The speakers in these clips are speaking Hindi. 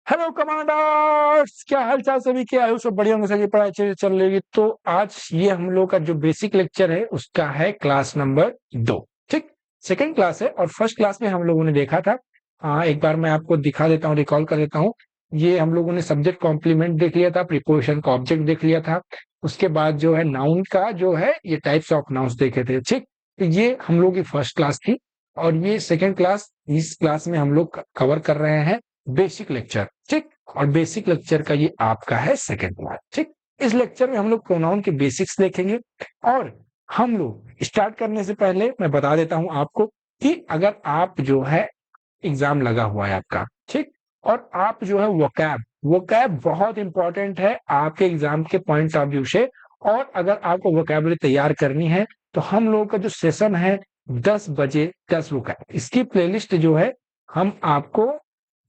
हेलो कमांडर्स, क्या हाल चाल सभी के। आयु सब बढ़िया होंगे, सभी पढ़ाई अच्छे से चल रही है। तो आज ये हम लोग का जो बेसिक लेक्चर है उसका है क्लास नंबर 2। ठीक, सेकंड क्लास है। और फर्स्ट क्लास में हम लोगों ने देखा था, एक बार मैं आपको दिखा देता हूँ, रिकॉल कर देता हूँ। ये हम लोगों ने सब्जेक्ट कॉम्प्लीमेंट देख लिया था, प्रीपोजिशन का ऑब्जेक्ट देख लिया था। उसके बाद जो है नाउन का जो है ये टाइप्स ऑफ नाउन्स देखे थे। ठीक, तो ये हम लोग की फर्स्ट क्लास थी। और ये सेकेंड क्लास, इस क्लास में हम लोग कवर कर रहे हैं बेसिक लेक्चर। ठीक, और बेसिक लेक्चर का ये आपका है सेकंड पार्ट। ठीक, इस लेक्चर में हम लोग प्रोनाउन के बेसिक्स देखेंगे। और हम लोग स्टार्ट करने से पहले मैं बता देता हूं आपको कि अगर आप जो है एग्जाम लगा हुआ है आपका, ठीक, और आप जो है वोकैब वोकैब बहुत इंपॉर्टेंट है आपके एग्जाम के पॉइंट ऑफ व्यू से। और अगर आपको वोकैबुलरी तैयार करनी है तो हम लोगों का जो सेशन है 10 बजे 10 वोकैब, इसकी प्लेलिस्ट जो है हम आपको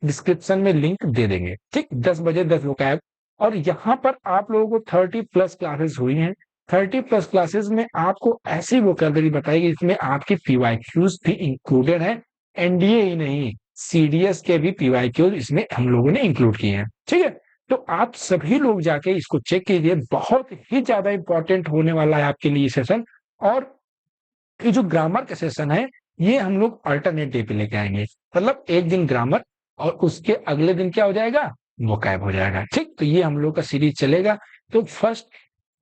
डिस्क्रिप्शन में लिंक दे देंगे। ठीक, 10 बजे 10 वोकैब। और यहाँ पर आप लोगों को 30+ क्लासेस हुई हैं। 30+ क्लासेस में आपको ऐसी वोकैबुलरी बताएगी जिसमें आपकी पीवाईक्यूज भी इंक्लूडेड है। एनडीए ही नहीं, सीडीएस के भी पीवाईक्यूज इसमें हम लोगों ने इंक्लूड किए हैं। ठीक है, तो आप सभी लोग जाके इसको चेक कीजिए, बहुत ही ज्यादा इंपॉर्टेंट होने वाला है आपके लिए सेशन। और ये जो ग्रामर का सेशन है ये हम लोग अल्टरनेट डे पे लेके आएंगे। मतलब एक दिन ग्रामर और उसके अगले दिन क्या हो जाएगा, वोकैब हो जाएगा। ठीक, तो ये हम लोग का सीरीज चलेगा। तो फर्स्ट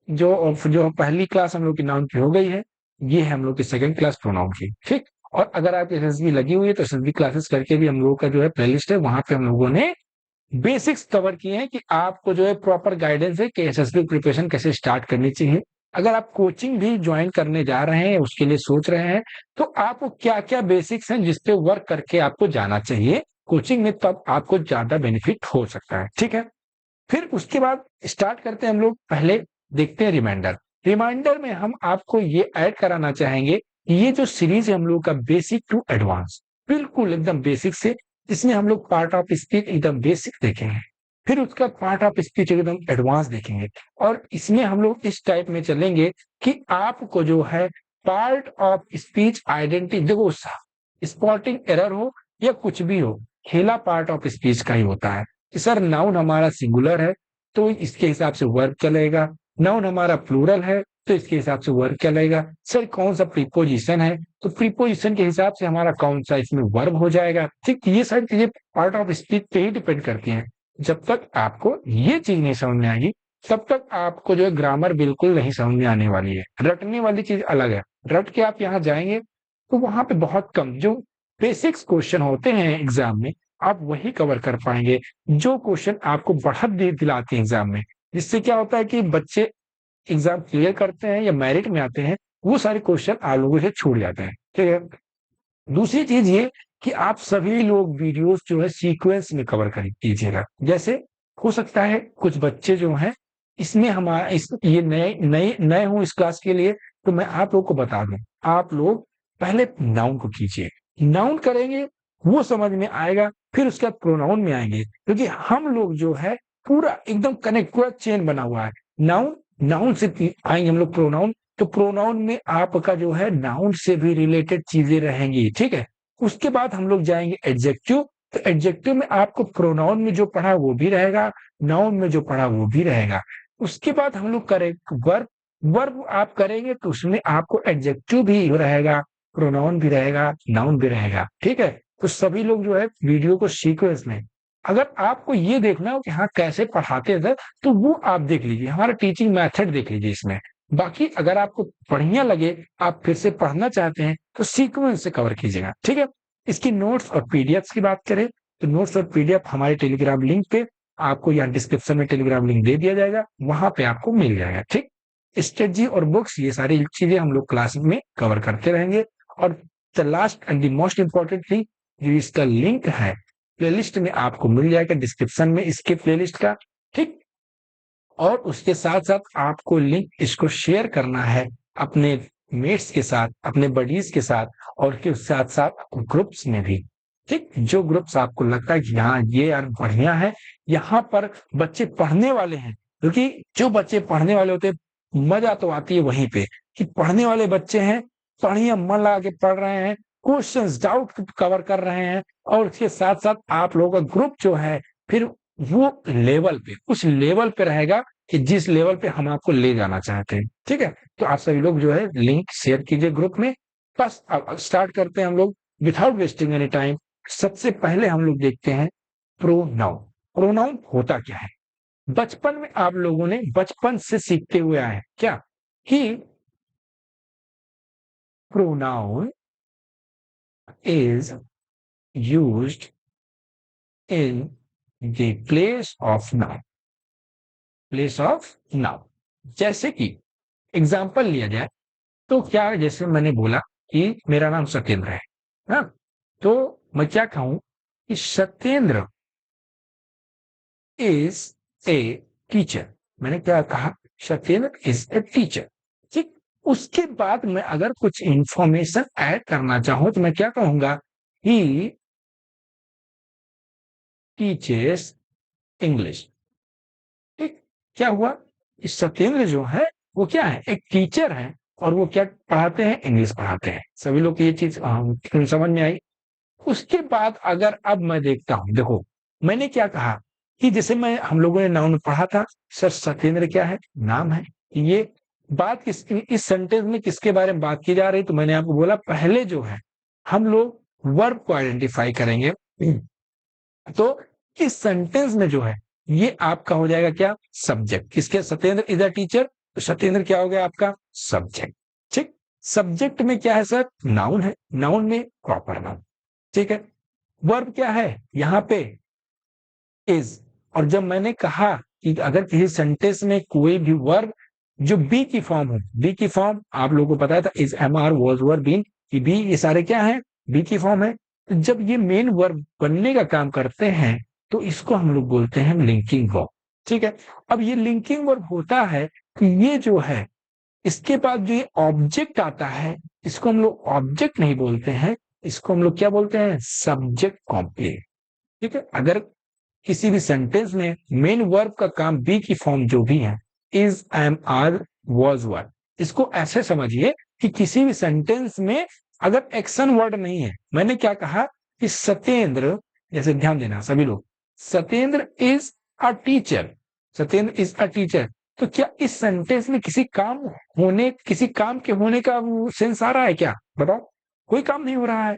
जो पहली क्लास हम लोग की नाउन की हो गई है, ये है हम लोग की सेकंड क्लास प्रोनाउन की। ठीक, और अगर आपकी एसएसबी लगी हुई है तो एसएसबी क्लासेस करके भी हम लोगों का जो है प्लेलिस्ट है, वहां पे हम लोगों ने बेसिक्स कवर किए हैं कि आपको जो है प्रॉपर गाइडेंस है कि एसएसबी प्रिपरेशन कैसे स्टार्ट करनी चाहिए। अगर आप कोचिंग भी ज्वाइन करने जा रहे हैं, उसके लिए सोच रहे हैं, तो आपको क्या क्या बेसिक्स हैं जिसपे वर्क करके आपको जाना चाहिए कोचिंग में, तब आपको ज्यादा बेनिफिट हो सकता है। ठीक है, फिर उसके बाद स्टार्ट करते हैं हम लोग। पहले देखते हैं रिमाइंडर। रिमाइंडर में हम आपको ये ऐड कराना चाहेंगे कि ये जो सीरीज है हम लोग का बेसिक टू एडवांस, बिल्कुल एकदम बेसिक से, इसमें हम लोग पार्ट ऑफ स्पीच एकदम बेसिक देखेंगे, फिर उसका पार्ट ऑफ स्पीच एकदम एडवांस देखेंगे। और इसमें हम लोग इस टाइप में चलेंगे कि आपको जो है पार्ट ऑफ स्पीच आइडेंटिटी, देखो स्पॉटिंग एरर हो या कुछ भी हो, खेला पार्ट ऑफ स्पीच का ही होता है। कि सर नाउन हमारा सिंगुलर है तो इसके हिसाब से वर्ब चलेगा, नाउन हमारा प्लूरल है तो इसके हिसाब से वर्ब चलेगा। सर कौन सा प्रीपोजिशन है तो प्रीपोजिशन के हिसाब से हमारा कौन सा इसमें वर्ब हो जाएगा। ठीक, ये सारी चीजें पार्ट ऑफ स्पीच पे ही डिपेंड करती हैं। जब तक आपको ये चीज नहीं समझ में आएगी तब तक आपको जो है ग्रामर बिल्कुल नहीं समझ में आने वाली है। रटने वाली चीज अलग है, रट के आप यहाँ जाएंगे तो वहां पे बहुत कम जो बेसिक्स क्वेश्चन होते हैं एग्जाम में आप वही कवर कर पाएंगे, जो क्वेश्चन आपको बढ़त दिलाते हैं एग्जाम में। जिससे क्या होता है कि बच्चे एग्जाम क्लियर करते हैं या मेरिट में आते हैं, वो सारे क्वेश्चन आप लोगों से छूट जाते हैं। ठीक है, दूसरी चीज ये कि आप सभी लोग वीडियोस जो है सीक्वेंस में कवर कर कीजिएगा। जैसे हो सकता है कुछ बच्चे जो हैं इसमें हमारा ये नए नए नए हूं इस क्लास के लिए, तो मैं आप लोग को बता दूं, आप लोग पहले नाउन को कीजिए। नाउन करेंगे वो समझ में आएगा, फिर उसके बाद प्रोनाउन में आएंगे, क्योंकि हम लोग जो है पूरा एकदम कनेक्ट, पूरा चेन बना हुआ है। नाउन, नाउन से आएंगे हम लोग प्रोनाउन, तो प्रोनाउन में आपका जो है नाउन से भी रिलेटेड चीजें रहेंगी। ठीक है, उसके बाद हम लोग जाएंगे एडजेक्टिव, तो एडजेक्टिव में आपको प्रोनाउन में जो पढ़ा वो भी रहेगा, नाउन में जो पढ़ा वो भी रहेगा। उसके बाद हम लोग करें वर्ब। वर्ब आप करेंगे तो उसमें आपको एडजेक्टिव भी रहेगा, प्रोनाउन भी रहेगा, नाउन भी रहेगा। ठीक है, तो सभी लोग जो है वीडियो को सीक्वेंस में, अगर आपको ये देखना हो कि हाँ कैसे पढ़ाते थे तो वो आप देख लीजिए, हमारा टीचिंग मेथड देख लीजिए इसमें। बाकी अगर आपको बढ़िया लगे, आप फिर से पढ़ना चाहते हैं तो सीक्वेंस से कवर कीजिएगा। ठीक है, इसकी नोट्स और पीडीएफ की बात करें तो नोट्स और पीडीएफ हमारे टेलीग्राम लिंक पे, आपको यहाँ डिस्क्रिप्शन में टेलीग्राम लिंक दे दिया जाएगा, वहां पे आपको मिल जाएगा। ठीक, स्ट्रेटजी और बुक्स ये सारी चीजें हम लोग क्लास में कवर करते रहेंगे। और the last and the most important thing, जो इसका लिंक है प्लेलिस्ट में आपको मिल जाएगा डिस्क्रिप्शन में इसके प्लेलिस्ट का। ठीक, और उसके साथ साथ आपको लिंक इसको शेयर करना है अपने मेट्स के साथ, अपने बडीज के साथ, और के साथ साथ ग्रुप्स में भी। ठीक, जो ग्रुप्स आपको लगता है कि हाँ ये यार बढ़िया है, यहाँ पर बच्चे पढ़ने वाले हैं, क्योंकि जो बच्चे पढ़ने वाले होते हैं मजा तो आती है वहीं पे कि पढ़ने वाले बच्चे हैं, बढ़िया मन लगा के पढ़ रहे हैं, क्वेश्चंस डाउट कवर कर रहे हैं, और उसके साथ साथ आप लोगों का ग्रुप जो है फिर वो लेवल पे, उस लेवल पे रहेगा कि जिस लेवल पे हम आपको ले जाना चाहते हैं। ठीक है, तो आप सभी लोग जो है लिंक शेयर कीजिए ग्रुप में। बस अब स्टार्ट करते हैं हम लोग विदाउट वेस्टिंग एनी टाइम। सबसे पहले हम लोग देखते हैं प्रोनाउन। प्रोनाउन होता क्या है? बचपन में आप लोगों ने बचपन से सीखते हुए आए हैं क्या कि pronoun is used in the place of noun. Place of noun, जैसे कि एग्जाम्पल लिया जाए तो क्या, जैसे मैंने बोला कि मेरा नाम सत्येंद्र है ना, तो मैं क्या कहूं कि सत्येंद्र इज ए टीचर। मैंने क्या कहा? Satyendra is a teacher. ठीक, उसके बाद मैं अगर कुछ इंफॉर्मेशन ऐड करना चाहूं तो मैं क्या कहूंगा? ही टीचर्स इंग्लिश। ठीक, क्या हुआ? इस सत्येंद्र जो है वो क्या है? एक टीचर है और वो क्या पढ़ाते हैं? इंग्लिश पढ़ाते हैं। सभी लोग को ये चीज समझ में आई। उसके बाद अगर अब मैं देखता हूं, देखो मैंने क्या कहा कि जैसे मैं हम लोगों ने नाउन में पढ़ा था, सर सत्येंद्र क्या है? नाम है। ये बात इस सेंटेंस में किसके बारे में बात की जा रही? तो मैंने आपको बोला पहले जो है हम लोग वर्ब को आइडेंटिफाई करेंगे। तो इस सेंटेंस में जो है ये आपका हो जाएगा क्या? सब्जेक्ट। किसके? सत्येंद्र इज अ टीचर, तो सत्येंद्र क्या हो गया आपका? सब्जेक्ट। ठीक, सब्जेक्ट में क्या है सर? नाउन है, नाउन में प्रॉपर नाउन। ठीक है, वर्ब क्या है यहाँ पे? इज। और जब मैंने कहा कि अगर किसी सेंटेंस में कोई भी वर्ब जो बी की फॉर्म हो, बी की फॉर्म आप लोगों को पता था is, am are, was, were, been, कि बी, ये सारे क्या है? बी की फॉर्म है। तो जब ये मेन वर्ब बनने का काम करते हैं तो इसको हम लोग बोलते हैं लिंकिंग वर्ब। ठीक है, अब ये लिंकिंग वर्ब होता है कि ये जो है इसके बाद जो ये ऑब्जेक्ट आता है इसको हम लोग ऑब्जेक्ट नहीं बोलते हैं, इसको हम लोग क्या बोलते हैं? Subject complement. ठीक है, अगर किसी भी सेंटेंस में मेन वर्ब का काम बी की फॉर्म जो भी है, इज, एम, आर, वॉज, वर, इसको ऐसे समझिए कि किसी भी सेंटेंस में अगर एक्शन वर्ड नहीं है, मैंने क्या कहा कि सत्येंद्र, जैसे ध्यान देना सभी लोग, Satyendra is a teacher, Satyendra is a teacher, तो क्या इस सेंटेंस में किसी काम होने, किसी काम के होने का सेंस आ रहा है क्या? बताओ, कोई काम नहीं हो रहा है।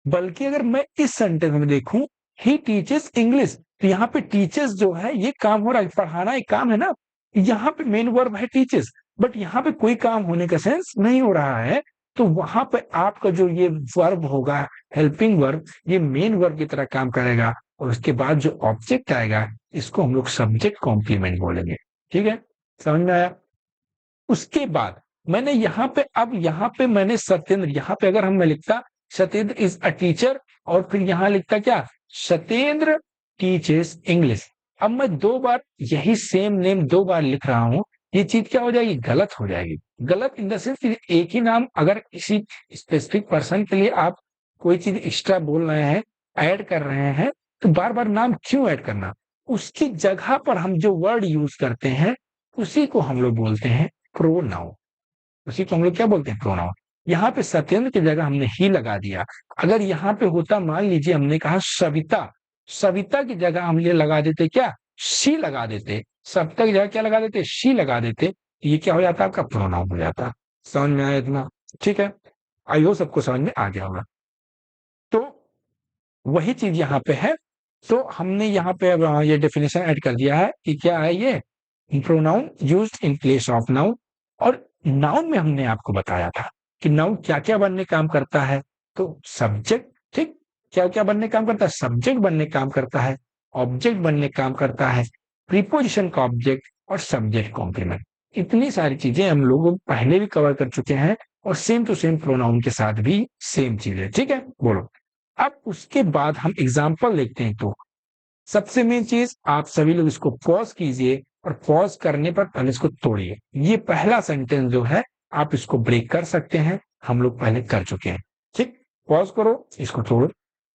बल्कि अगर मैं इस सेंटेंस में देखूं, ही टीचर्स इंग्लिश, तो यहाँ पे टीचर्स जो है ये काम हो रहा है, पढ़ाना एक काम है ना। यहाँ पे मेन वर्ब है टीचर्स, बट यहाँ पे कोई काम होने का सेंस नहीं हो रहा है। तो वहां पे आपका जो ये वर्ब होगा, हेल्पिंग वर्ब, ये मेन वर्ब की तरह काम करेगा और उसके बाद जो ऑब्जेक्ट आएगा इसको हम लोग सब्जेक्ट कॉम्प्लीमेंट बोलेंगे। ठीक है, समझ में आया? उसके बाद मैंने यहाँ पे, अब यहाँ पे मैंने सत्येंद्र, यहाँ पे अगर हम मैं लिखता सत्येंद्र इज अ टीचर और फिर यहाँ लिखता क्या? Satyendra teachers English. अब मैं दो बार यही सेम नेम दो बार लिख रहा हूं, ये चीज क्या हो जाएगी? गलत हो जाएगी। गलत इन द सेंस एक ही नाम अगर किसी स्पेसिफिक पर्सन के लिए आप कोई चीज एक्स्ट्रा बोल रहे हैं, ऐड कर रहे हैं, तो बार बार नाम क्यों ऐड करना? उसकी जगह पर हम जो वर्ड यूज करते हैं उसी को हम लोग बोलते हैं प्रोनाउन। उसी को हम लोग क्या बोलते हैं? प्रोनाउन। यहाँ पे सत्येंद्र की जगह हमने ही लगा दिया। अगर यहाँ पे होता, मान लीजिए हमने कहा सविता, सविता की जगह हम ये लगा देते क्या? शी लगा देते। सविता की जगह क्या लगा देते? शी लगा देते। ये क्या हो जाता? आपका प्रोनाउन हो जाता। समझ में आया इतना? ठीक है, आई होप सबको समझ में आ गया होगा। तो वही चीज यहाँ पे है। तो हमने यहाँ पे अब ये डेफिनेशन ऐड कर दिया है कि क्या है ये? Pronoun used in place of noun. और नाउन में हमने आपको बताया था कि नाउन क्या क्या बनने काम करता है। तो सब्जेक्ट, ठीक, क्या क्या बनने काम करता है? सब्जेक्ट बनने काम करता है, ऑब्जेक्ट बनने काम करता है, प्रीपोजिशन का ऑब्जेक्ट और सब्जेक्ट कॉम्प्लीमेंट। इतनी सारी चीजें हम लोग पहले भी कवर कर चुके हैं और सेम टू सेम प्रोनाउन के साथ भी सेम चीज है। ठीक है, बोलो। अब उसके बाद हम एग्जाम्पल देखते हैं। तो सबसे मेन चीज, आप सभी लोग इसको पॉज कीजिए और पॉज करने पर पहले इसको तोड़िए। ये पहला सेंटेंस जो है आप इसको ब्रेक कर सकते हैं, हम लोग पहले कर चुके हैं। ठीक, पॉज करो, इसको तोड़ो।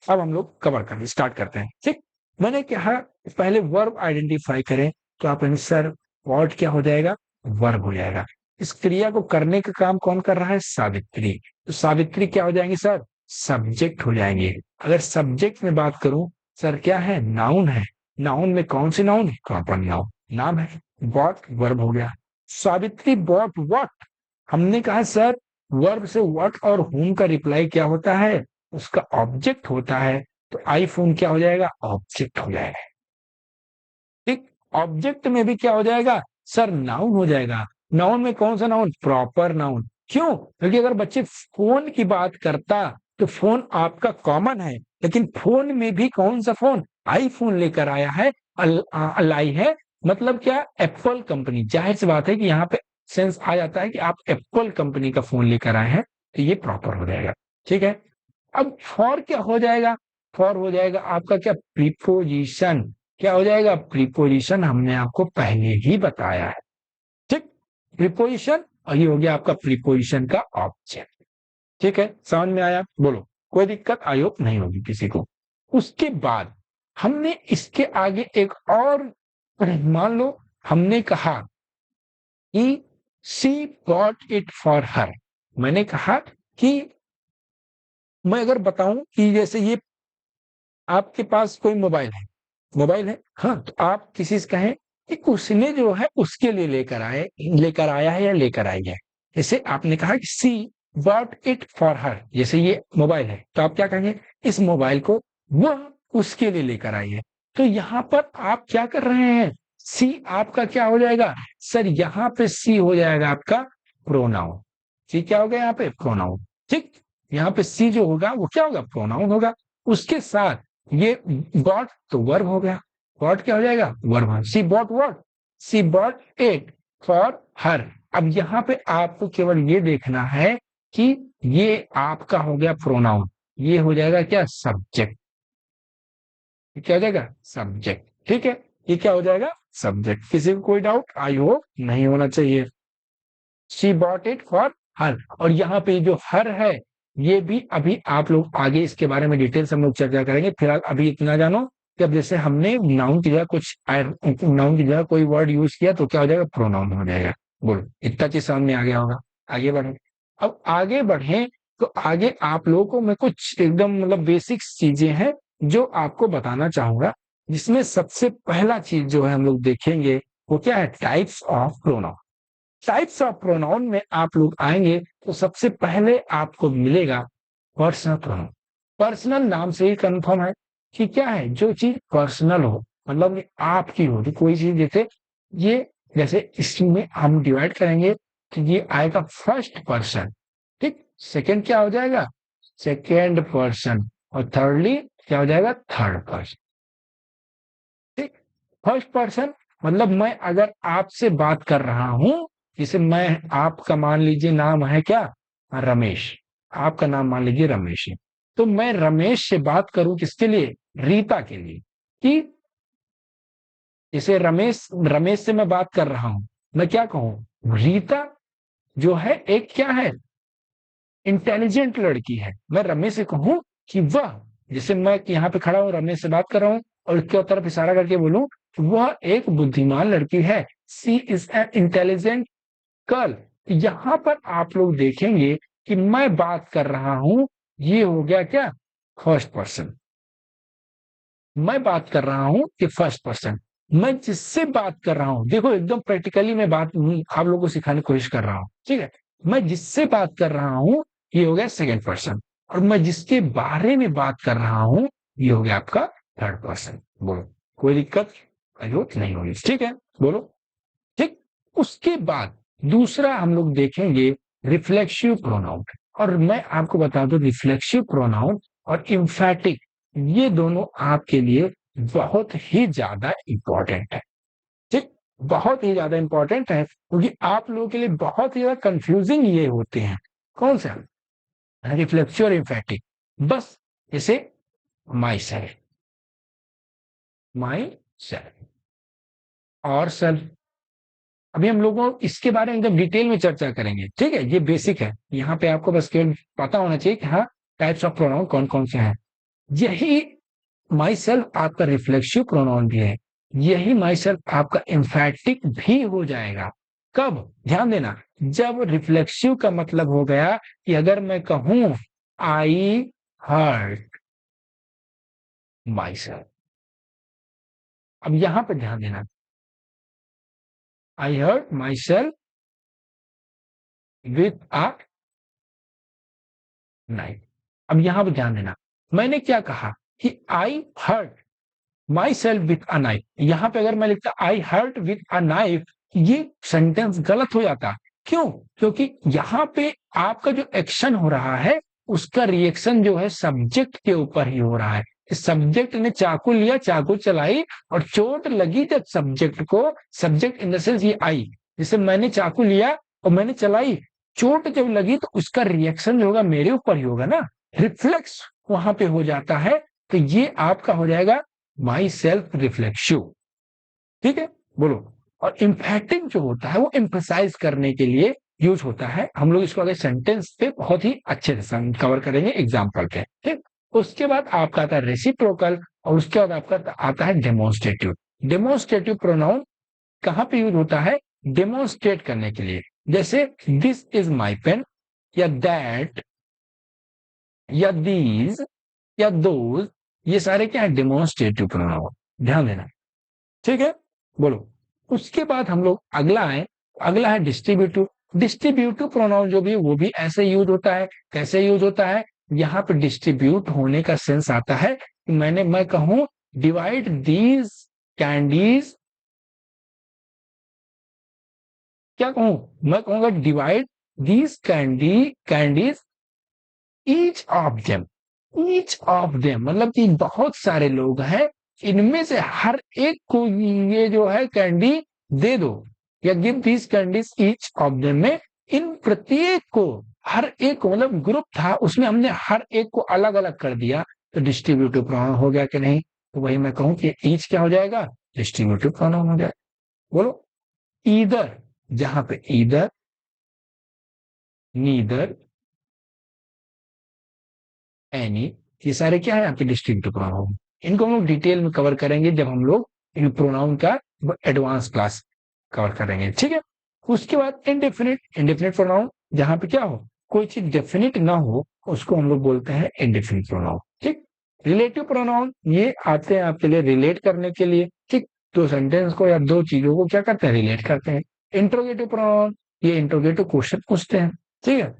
अब हम लोग कवर करना स्टार्ट करते हैं। ठीक, मैंने कहा पहले वर्ब आइडेंटिफाई करें, तो आप सर वर्ड क्या हो जाएगा? वर्ब हो जाएगा। इस क्रिया को करने का काम कौन कर रहा है? सावित्री। तो सावित्री क्या हो जाएंगे सर? सब्जेक्ट हो जाएंगे। अगर सब्जेक्ट में बात करूं, सर क्या है? नाउन है। नाउन में कौन सी नाउन? प्रॉपर नाउन, नाम है। बॉट वर्ब हो गया। Savitri bought what? हमने कहा सर वर्ब से व्हाट और whom का रिप्लाई क्या होता है? उसका ऑब्जेक्ट होता है। तो आईफोन क्या हो जाएगा? ऑब्जेक्ट हो जाएगा। ठीक, ऑब्जेक्ट में भी क्या हो जाएगा सर? नाउन हो जाएगा। नाउन में कौन सा नाउन? Proper noun. क्यों? क्योंकि अगर बच्चे फोन की बात करता तो फोन आपका कॉमन है, लेकिन फोन में भी कौन सा फोन? आईफोन लेकर आया है, लाई है, मतलब क्या? Apple company. जाहिर सी बात है कि यहाँ पे सेंस आ जाता है कि आप एप्पल कंपनी का फोन लेकर आए हैं, तो ये प्रॉपर हो जाएगा। ठीक है, अब फॉर क्या हो जाएगा? फॉर हो जाएगा आपका क्या? प्रीपोजिशन। क्या हो जाएगा? प्रीपोजिशन, हमने आपको पहले ही बताया है। ठीक, प्रीपोजिशन, और ये हो गया आपका प्रीपोजिशन का ऑब्जेक्ट। ठीक है, समझ में आया? बोलो, कोई दिक्कत आई होप नहीं होगी किसी को। उसके बाद हमने इसके आगे एक और, मान लो हमने कहा कि सी बॉट इट फॉर हर। मैंने कहा कि मैं अगर बताऊं कि जैसे ये आपके पास कोई मोबाइल है, मोबाइल है, हाँ, तो आप किसी से कहें कि उसने जो है उसके लिए लेकर आया है या लेकर आई है। जैसे आपने कहा कि सी बॉट इट फॉर हर, जैसे ये मोबाइल है, तो आप क्या कहेंगे? इस मोबाइल को वह उसके लिए लेकर आई है। तो यहां पर आप क्या कर रहे हैं? सी आपका क्या हो जाएगा सर? यहां पे सी हो जाएगा आपका प्रोनाउन। सी क्या होगा यहाँ पे? प्रोनाउन। ठीक, यहाँ पे सी जो होगा वो क्या होगा? प्रोनाउन होगा। उसके साथ ये गॉट तो वर्ब हो गया। गॉट क्या हो जाएगा? Verb. She bought what? She bought it for her. अब यहाँ पे आपको केवल ये देखना है कि ये आपका हो गया प्रोनाउन, ये हो जाएगा क्या? सब्जेक्ट। क्या हो जाएगा? सब्जेक्ट। ठीक है, ये क्या हो जाएगा? सब्जेक्ट। किसी को कोई डाउट? आई होप नहीं होना चाहिए। शी बॉट इट फॉर हर, और यहाँ पे जो हर है ये भी अभी आप लोग आगे इसके बारे में डिटेल से हम लोग चर्चा करेंगे। फिलहाल अभी इतना जानो कि अब जैसे हमने नाउन की जगह नाउन की जगह कोई वर्ड यूज किया तो क्या हो जाएगा? प्रोनाउन हो जाएगा। बोलो, इतना चीज समझ में आ गया होगा? आगे बढ़े। अब आगे बढ़े तो आगे आप लोगों को मैं कुछ एकदम मतलब बेसिक चीजें हैं जो आपको बताना चाहूंगा, जिसमें सबसे पहला चीज जो है हम लोग देखेंगे वो क्या है? Types of pronoun. Types of pronoun में आप लोग आएंगे तो सबसे पहले आपको मिलेगा पर्सनल प्रोनाउन। पर्सनल नाम से ही कंफर्म है कि क्या है? जो चीज पर्सनल हो, मतलब ये आपकी हो, तो कोई चीज जैसे ये, जैसे इसमें हम डिवाइड करेंगे तो ये आएगा फर्स्ट पर्सन। ठीक, सेकंड क्या हो जाएगा? Second person. और थर्डली क्या हो जाएगा? Third person. ठीक, फर्स्ट पर्सन मतलब मैं अगर आपसे बात कर रहा हूं, जैसे मैं, आपका मान लीजिए नाम है क्या? रमेश। आपका नाम मान लीजिए रमेश है, तो मैं रमेश से बात करूं किसके लिए? रीता के लिए। कि जैसे रमेश, रमेश से मैं बात कर रहा हूं, मैं क्या कहूं? रीता जो है एक क्या है? इंटेलिजेंट लड़की है। मैं रमेश से कहूं कि वह, जैसे मैं यहाँ पे खड़ा हूं रमेश से बात कर रहा हूं और उसके तरफ इशारा करके बोलूं वह एक बुद्धिमान लड़की है, सी इज एन इंटेलिजेंट गर्ल। यहां पर आप लोग देखेंगे कि मैं बात कर रहा हूं, ये हो गया क्या? First person. मैं बात कर रहा हूं कि फर्स्ट पर्सन। मैं जिससे बात कर रहा हूं, देखो एकदम प्रैक्टिकली मैं बात आप लोगों को सिखाने की कोशिश कर रहा हूं। ठीक है, मैं जिससे बात कर रहा हूं ये हो गया सेकंड पर्सन, और मैं जिसके बारे में बात कर रहा हूं ये हो गया आपका थर्ड पर्सन। बोलो, कोई दिक्कत आई होप नहीं होगी? ठीक है, बोलो। ठीक, उसके बाद दूसरा हम लोग देखेंगे रिफ्लेक्सिव प्रोनाउन। और मैं आपको बता दूं रिफ्लेक्सिव प्रोनाउन और इम्फैटिक, ये दोनों आपके लिए बहुत ही ज्यादा इंपॉर्टेंट है। ठीक, बहुत ही ज्यादा इंपॉर्टेंट है क्योंकि आप लोगों के लिए बहुत ही ज्यादा कंफ्यूजिंग ये होते हैं। कौन सा? रिफ्लेक्सिव और इम्फैटिक। बस जैसे माई सेल्फ, माई सेल्फ और सेल्फ। अभी हम लोगों इसके बारे में एकदम डिटेल में चर्चा करेंगे। ठीक है, ये बेसिक है, यहाँ पे आपको बस केवल पता होना चाहिए कि हाँ टाइप्स ऑफ प्रोनाउन कौन कौन से हैं। यही माई सेल्फ आपका रिफ्लेक्सिव प्रोनाउन भी है, यही माई सेल्फ आपका एम्फैटिक भी हो जाएगा। कब? ध्यान देना, जब रिफ्लेक्सिव का मतलब हो गया कि अगर मैं कहूं आई हर्ट माई सेल्फ, अब यहां पे ध्यान देना, I hurt myself with a knife. अब यहां पे ध्यान देना, मैंने क्या कहा कि I hurt myself with a knife. यहां पे अगर मैं लिखता I hurt with a knife, ये सेंटेंस गलत हो जाता। क्यों? क्योंकि यहां पे आपका जो एक्शन हो रहा है उसका रिएक्शन जो है सब्जेक्ट के ऊपर ही हो रहा है। सब्जेक्ट ने चाकू लिया, चाकू चलाई और चोट लगी जब सब्जेक्ट को, सब्जेक्ट इन द सेंस ये आई, जैसे मैंने चाकू लिया और मैंने चलाई, चोट जब लगी तो उसका रिएक्शन जो होगा मेरे ऊपर ही होगा ना, रिफ्लेक्स वहां पे हो जाता है। तो ये आपका हो जाएगा माई सेल्फ रिफ्लेक्सिव। ठीक है, बोलो। और इम्फैटिक जो होता है वो एम्फसाइज करने के लिए यूज होता है। हम लोग इसको अगर सेंटेंस पे बहुत ही अच्छे से कवर करेंगे एग्जाम्पल पे। ठीक, उसके बाद आपका आता है रेसिप्रोकल और उसके बाद आपका आता है डेमोन्स्ट्रेटिव। डेमोन्स्ट्रेटिव प्रोनाउन कहां पे यूज होता है? डेमोन्स्ट्रेट करने के लिए, जैसे दिस इज माई पेन या दैट या दीज या दोज, ये सारे क्या है? Demonstrative pronoun. ध्यान देना, ठीक है, बोलो। उसके बाद हम लोग अगला है, अगला है डिस्ट्रीब्यूटिव। डिस्ट्रीब्यूटिव प्रोनाउन जो भी है वो भी ऐसे यूज होता है। कैसे यूज होता है? यहाँ पे डिस्ट्रीब्यूट होने का सेंस आता है कि मैं कहूं डिवाइड दीज कैंडीज, क्या कहूं? मैं कहूंगा divide these candies each of them. Each of them मतलब कि बहुत सारे लोग हैं, इनमें से हर एक को ये जो है कैंडी दे दो, या give these candies each of them में इन प्रत्येक को, हर एक को मतलब ग्रुप था उसमें हमने हर एक को अलग अलग कर दिया, तो डिस्ट्रीब्यूटिव प्रोनाउन हो गया कि नहीं? तो वही मैं कहूं कि ईच क्या हो जाएगा? डिस्ट्रीब्यूटिव प्रोनाउन हो जाएगा। बोलो। ईदर, जहां पे ईदर, नीदर, एनी, ये सारे क्या है आपके डिस्ट्रिक्ट प्रोनाउन। इनको हम लोग डिटेल में कवर करेंगे जब हम लोग इन प्रोनाउन का एडवांस क्लास कवर करेंगे। ठीक है, उसके बाद इंडेफिनिट। इंडेफिनिट प्रोनाउन जहां पे क्या हो, कोई चीज डेफिनिट ना हो उसको हम लोग बोलते हैं इंडेफिनिट प्रोनाउन। ठीक, रिलेटिव प्रोनाउन ये आते हैं आपके लिए रिलेट करने के लिए। ठीक, दो सेंटेंस को या दो चीजों को क्या करते हैं? रिलेट करते हैं। इंट्रोगेटिव प्रोनाउन ये इंट्रोगेटिव क्वेश्चन पूछते हैं। ठीक है,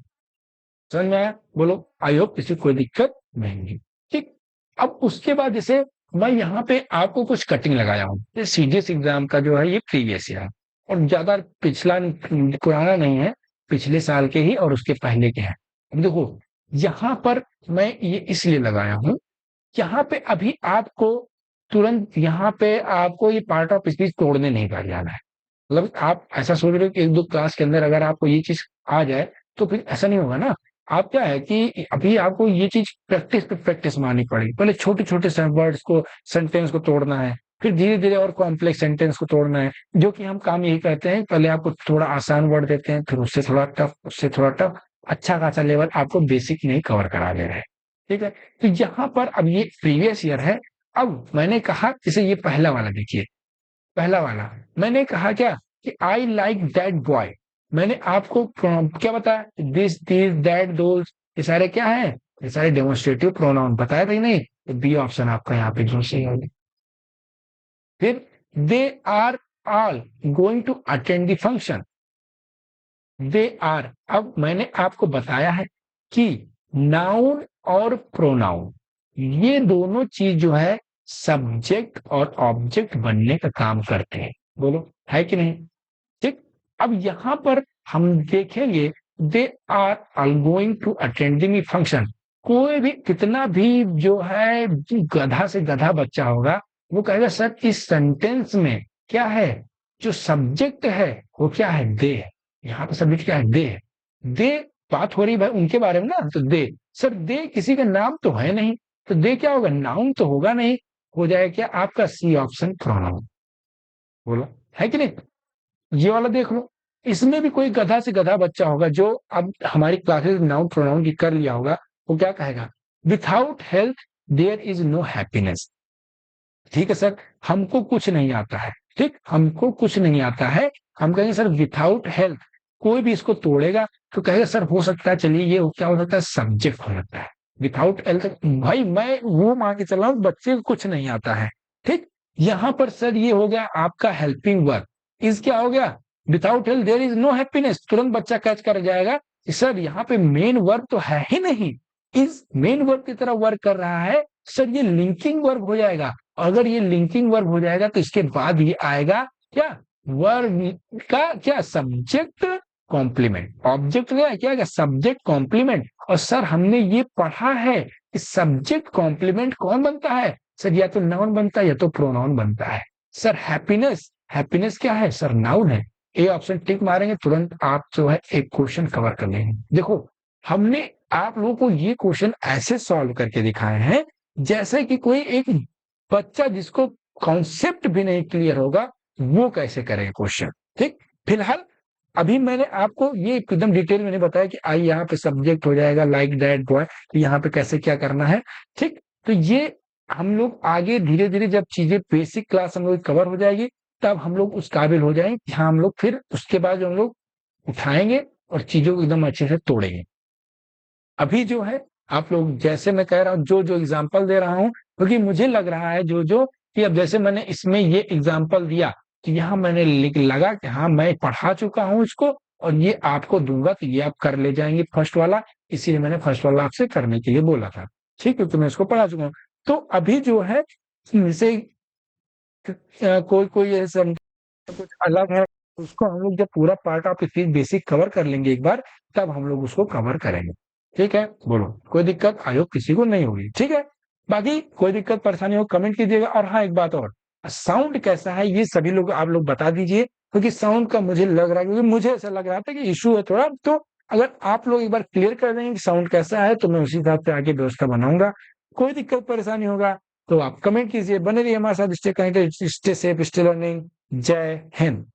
समझ में आया? बोलो। आई होप किसी को कोई दिक्कत नहीं है। ठीक, अब उसके बाद जैसे मैं यहाँ पे आपको कुछ कटिंग लगाया हूँ, ये सीजीएस एग्जाम का जो है ये प्रीवियस ईयर और ज्यादा पिछला पुराना नहीं है, पिछले साल के ही और उसके पहले के हैं। अब देखो यहाँ पर मैं ये इसलिए लगाया हूँ, यहाँ पे अभी आपको तुरंत यहाँ पे आपको ये पार्ट ऑफ स्पीच तोड़ने नहीं बैठ जाना है। मतलब आप ऐसा सोच रहे हो कि एक दो क्लास के अंदर अगर आपको ये चीज आ जाए तो फिर ऐसा नहीं होगा ना। आप क्या है कि अभी आपको ये चीज प्रैक्टिस पे प्रैक्टिस मारनी पड़ेगी। पहले छोटे छोटे वर्ड्स को, सेंटेंस को तोड़ना है, फिर धीरे धीरे और कॉम्प्लेक्स सेंटेंस को तोड़ना है, जो कि हम काम यही करते हैं। पहले आपको थोड़ा आसान वर्ड देते हैं, फिर उससे थोड़ा टफ, उससे थोड़ा टफ, अच्छा खासा लेवल आपको बेसिक नहीं कवर करा दे रहे हैं। ठीक है, तो यहाँ पर अब ये प्रीवियस ईयर है। अब मैंने कहा जैसे ये पहला वाला देखिए, पहला वाला मैंने कहा क्या कि आई लाइक दैट बॉय। मैंने आपको क्या बताया? दिस दिस दैट दोज, ये सारे क्या है? ये सारे डेमोन्स्ट्रेटिव प्रोनाउन बताया था ही नहीं? तो बी ऑप्शन आपका यहाँ पे जो सही होगी। फिर they are all going to attend the function. They are, अब मैंने आपको बताया है कि नाउन और प्रोनाउन ये दोनों चीज जो है सब्जेक्ट और ऑब्जेक्ट बनने का काम करते हैं। बोलो, है कि नहीं? ठीक, अब यहां पर हम देखेंगे they are are going to attending function. कोई भी कितना भी जो है गधा से गधा बच्चा होगा वो कहेगा सर इस सेंटेंस में क्या है? जो सब्जेक्ट है वो क्या है? दे है। यहाँ पे सब्जेक्ट क्या है? दे है। दे, बात हो रही भाई उनके बारे में ना, तो दे। सर दे किसी का नाम तो है नहीं, तो दे क्या होगा? नाउन तो होगा नहीं। हो जाएगा क्या आपका? C option, pronoun. बोलो, है कि नहीं? ये वाला देख लो, इसमें भी कोई गधा से गधा बच्चा होगा जो अब हमारी क्लासेस नाउन प्रोनाउन की कर लिया होगा, वो क्या कहेगा? Without health there is no happiness. ठीक है सर, हमको कुछ नहीं आता है, ठीक, हमको कुछ नहीं आता है, हम कहेंगे सर विथआउट हेल्थ। कोई भी इसको तोड़ेगा तो कहेगा सर हो सकता है, चलिए ये क्या हो सकता है? सब्जेक्ट हो सकता है। विथआउट हेल्थ, भाई मैं वो मान के चल रहा हूँ बच्चे को कुछ नहीं आता है। ठीक, यहाँ पर सर ये हो गया आपका हेल्पिंग वर्ब। इज क्या हो गया? Without help there is no happiness. तुरंत बच्चा कैच कर जाएगा कि सर यहाँ पे मेन वर्ब तो है ही नहीं, इज मेन वर्ब की तरह वर्क कर रहा है। सर ये लिंकिंग वर्ब हो जाएगा। अगर ये लिंकिंग वर्ब हो जाएगा तो इसके बाद ये आएगा क्या? वर्ब का क्या? Subject complement. ऑब्जेक्ट क्या है? क्या सब्जेक्ट कॉम्प्लीमेंट। और सर हमने ये पढ़ा है कि सब्जेक्ट कॉम्प्लीमेंट कौन बनता है? सर या तो नाउन बनता है या तो प्रोनाउन बनता है। सर हैप्पीनेस, हैप्पीनेस क्या है? सर नाउन है। ए ऑप्शन टिक मारेंगे तुरंत आप जो है एक क्वेश्चन कवर कर लेंगे। देखो हमने आप लोगों को ये क्वेश्चन ऐसे सॉल्व करके दिखाए हैं जैसे कि कोई एक बच्चा जिसको कॉन्सेप्ट भी नहीं क्लियर होगा वो कैसे करेगा क्वेश्चन। ठीक, फिलहाल अभी मैंने आपको ये एकदम डिटेल में नहीं बताया कि आई यहाँ पे सब्जेक्ट हो जाएगा लाइक दैट बॉय, तो यहाँ पे कैसे क्या करना है। ठीक, तो ये हम लोग आगे धीरे धीरे जब चीजें बेसिक क्लास हम लोग कवर हो जाएगी तब हम लोग उस काबिल हो जाएंगे, जहाँ हम लोग फिर उसके बाद जो हम लोग उठाएंगे और चीजों को एकदम अच्छे से तोड़ेंगे। अभी जो है आप लोग जैसे मैं कह रहा हूँ जो जो एग्जाम्पल दे रहा हूँ, क्योंकि मुझे लग रहा है जो जो कि अब जैसे मैंने इसमें ये एग्जाम्पल दिया तो यहाँ मैंने लगा कि हाँ मैं पढ़ा चुका हूँ इसको और ये आपको दूंगा तो ये आप कर ले जाएंगे फर्स्ट वाला, इसीलिए मैंने फर्स्ट वाला आपसे करने के लिए बोला था। ठीक है, क्योंकि मैं इसको पढ़ा चुका हूँ। तो अभी जो है जैसे कोई कोई ऐसा कुछ अलग है उसको हम लोग जब पूरा part of speech basic cover कर लेंगे एक बार तब हम लोग उसको कवर करेंगे। ठीक है, बोलो कोई दिक्कत आई होप किसी को नहीं होगी। ठीक है, बाकी कोई दिक्कत परेशानी हो कमेंट कीजिएगा। और हाँ एक बात और, साउंड कैसा है ये सभी लोग आप लोग बता दीजिए, क्योंकि साउंड का मुझे लग रहा है, क्योंकि मुझे ऐसा लग रहा था कि इशू है थोड़ा। तो अगर आप लोग एक बार क्लियर कर देंगे कि साउंड कैसा है तो मैं उसी हिसाब से आगे व्यवस्था बनाऊंगा। कोई दिक्कत परेशानी होगा तो आप कमेंट कीजिए। बने रहिए हमारे साथ, stay connected, stay safe, stay learning. जय हिंद।